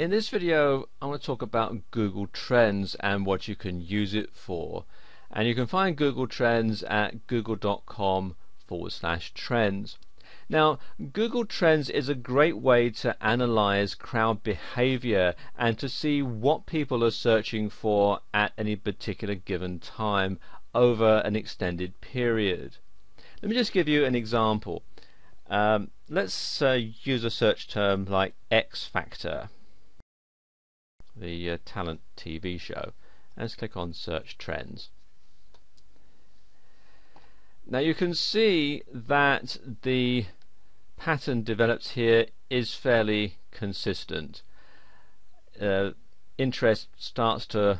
In this video I want to talk about Google Trends and what you can use it for. And you can find Google Trends at google.com/trends. Now, Google Trends is a great way to analyze crowd behavior and to see what people are searching for at any particular given time over an extended period. Let me just give you an example. Let's use a search term like X Factor, the talent TV show. Let's click on Search Trends. Now you can see that the pattern developed here is fairly consistent. Interest starts to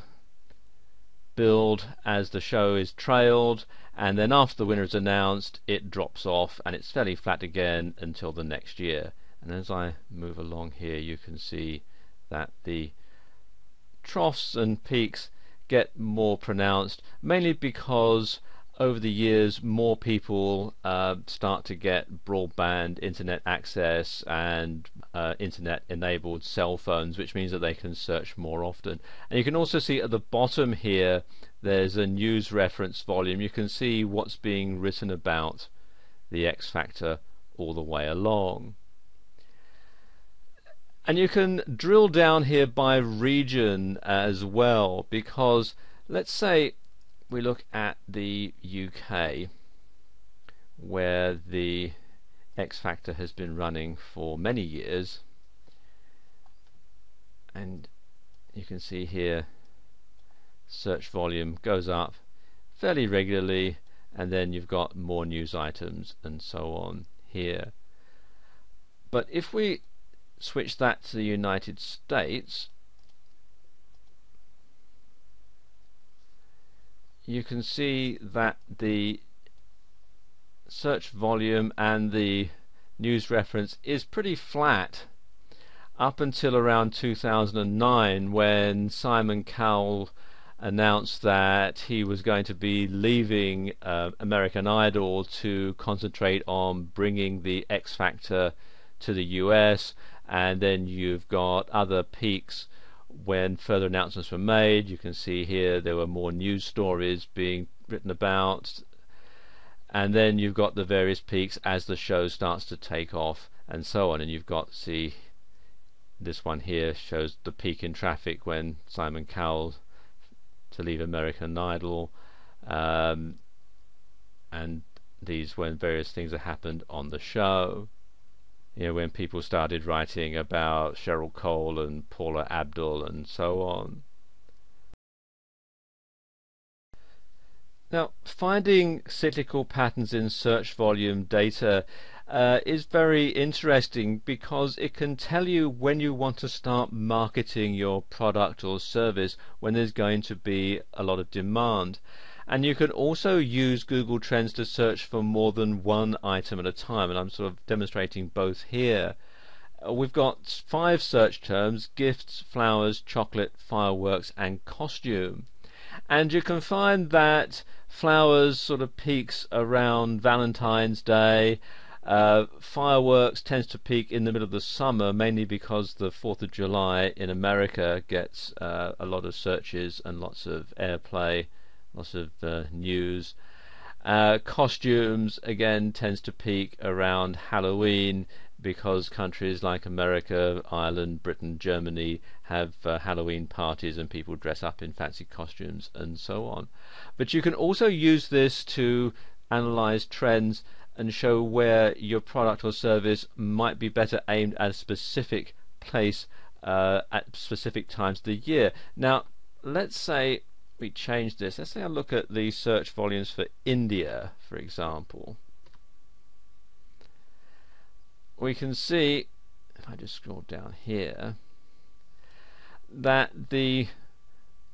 build as the show is trailed, and then after the winner is announced it drops off and it's fairly flat again until the next year. And as I move along here you can see that the troughs and peaks get more pronounced, mainly because over the years more people start to get broadband internet access and internet enabled cell phones, which means that they can search more often. And you can also see at the bottom here there's a news reference volume. You can see what's being written about the X Factor all the way along. And you can drill down here by region as well, because let's say we look at the UK, where the X Factor has been running for many years, and you can see here search volume goes up fairly regularly, and then you've got more news items and so on here. But if we switch that to the United States, you can see that the search volume and the news reference is pretty flat up until around 2009, when Simon Cowell announced that he was going to be leaving American Idol to concentrate on bringing the X Factor to the US. And then you've got other peaks when further announcements were made. You can see here there were more news stories being written about, and then you've got the various peaks as the show starts to take off and so on. And you've got, see, this one here shows the peak in traffic when Simon Cowell to leave American Idol, and these when various things have happened on the show. You know, when people started writing about Cheryl Cole and Paula Abdul and so on. Now, finding cyclical patterns in search volume data is very interesting, because it can tell you when you want to start marketing your product or service, when there's going to be a lot of demand. And you can also use Google Trends to search for more than one item at a time, and I'm sort of demonstrating both here. We've got 5 search terms: gifts, flowers, chocolate, fireworks and costume. And you can find that flowers sort of peaks around Valentine's Day. Fireworks tends to peak in the middle of the summer, mainly because the 4th of July in America gets a lot of searches and lots of airplay, lots of news. Costumes again tends to peak around Halloween, because countries like America, Ireland, Britain, Germany have Halloween parties and people dress up in fancy costumes and so on. But you can also use this to analyze trends and show where your product or service might be better aimed at a specific place at specific times of the year. Now, let's say we change this. Let's say I look at the search volumes for India, for example. We can see, if I just scroll down here, that the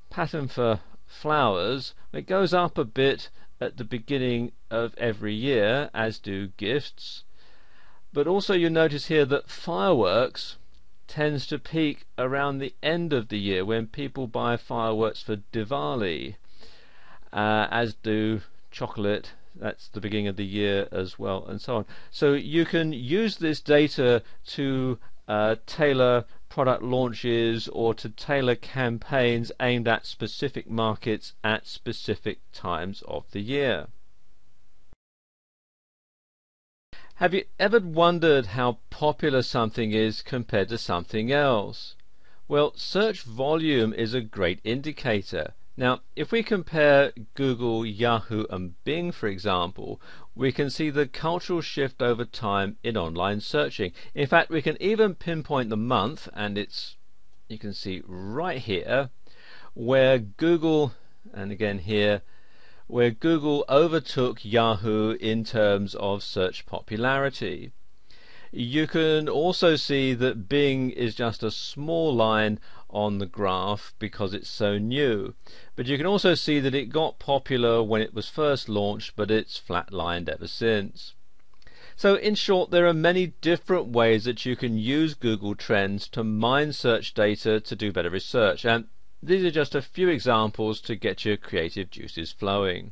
pattern for flowers, it goes up a bit at the beginning of every year, as do gifts. But also you notice here that fireworks tends to peak around the end of the year, when people buy fireworks for Diwali, as do chocolate. That's the beginning of the year as well, and so on. So you can use this data to tailor product launches or to tailor campaigns aimed at specific markets at specific times of the year. Have you ever wondered how popular something is compared to something else? Well, search volume is a great indicator. Now, if we compare Google, Yahoo and Bing, for example, we can see the cultural shift over time in online searching. In fact, we can even pinpoint the month, and you can see right here where Google, and again here, where Google overtook Yahoo in terms of search popularity. You can also see that Bing is just a small line on the graph because it's so new, but you can also see that it got popular when it was first launched, but it's flatlined ever since. So in short, there are many different ways that you can use Google Trends to mine search data to do better research, and these are just a few examples to get your creative juices flowing.